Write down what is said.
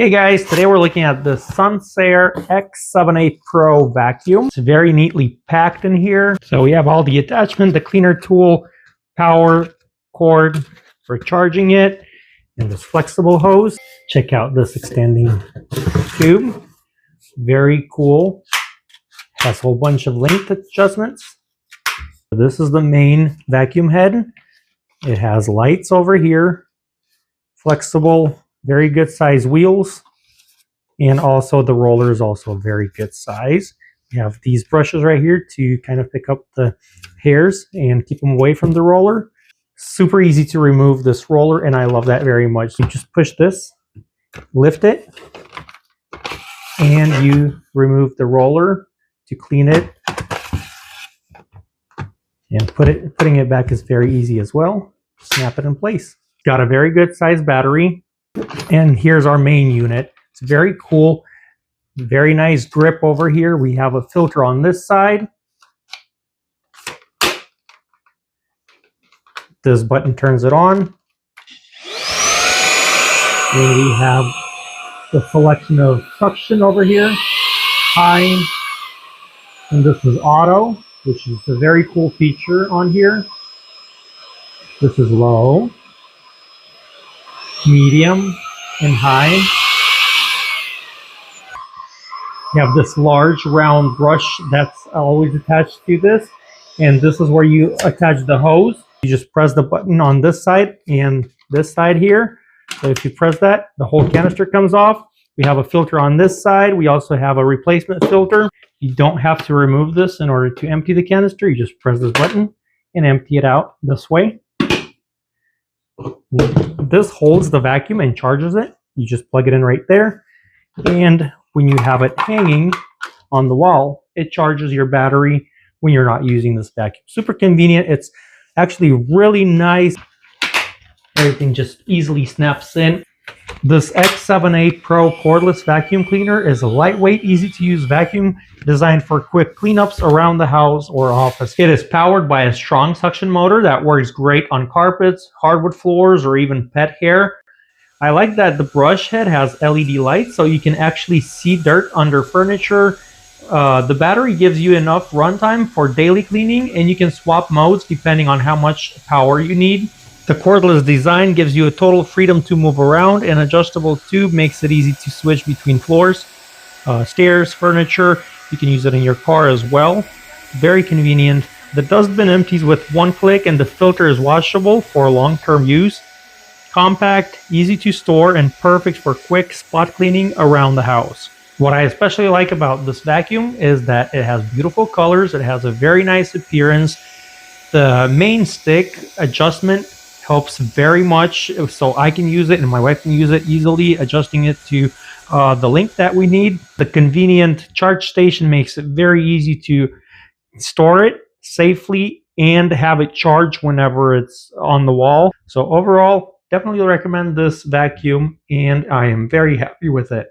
Hey guys, today we're looking at the SunSare X7A Pro vacuum. It's very neatly packed in here. So we have all the attachment, the cleaner tool, power cord for charging it, and this flexible hose. Check out this extending tube. Very cool. Has a whole bunch of length adjustments. This is the main vacuum head. It has lights over here, flexible, very good size wheels, and also the roller is also a very good size. We have these brushes right here to kind of pick up the hairs and keep them away from the roller. Super easy to remove this roller, and I love that very much. You just push this, lift it, and you remove the roller to clean it. And putting it back is very easy as well. Snap it in place. Got a very good size battery. And here's our main unit. It's very cool. Very nice grip over here. We have a filter on this side. This button turns it on. And we have the selection of suction over here. High. And this is auto, which is a very cool feature on here. This is low, medium, and high. You have this large round brush that's always attached to this, and this is where you attach the hose. You just press the button on this side and this side here. So if you press that, the whole canister comes off. We have a filter on this side. We also have a replacement filter. You don't have to remove this in order to empty the canister. You just press this button and empty it out this way. This holds the vacuum and charges it. You just plug it in right there. And when you have it hanging on the wall, it charges your battery when you're not using this vacuum. Super convenient. It's actually really nice. Everything just easily snaps in. This X7A Pro cordless vacuum cleaner is a lightweight, easy to use vacuum designed for quick cleanups around the house or office. It is powered by a strong suction motor that works great on carpets, hardwood floors, or even pet hair. I like that the brush head has LED lights so you can actually see dirt under furniture. The battery gives you enough runtime for daily cleaning, and you can swap modes depending on how much power you need. The cordless design gives you a total freedom to move around. An adjustable tube makes it easy to switch between floors, stairs, furniture. You can use it in your car as well. Very convenient. The dustbin empties with one click, and the filter is washable for long-term use. Compact, easy to store, and perfect for quick spot cleaning around the house. What I especially like about this vacuum is that it has beautiful colors. It has a very nice appearance. The main stick adjustment helps very much, so I can use it and my wife can use it easily, adjusting it to the length that we need. The convenient charge station makes it very easy to store it safely and have it charge whenever it's on the wall. So overall, definitely recommend this vacuum, and I am very happy with it.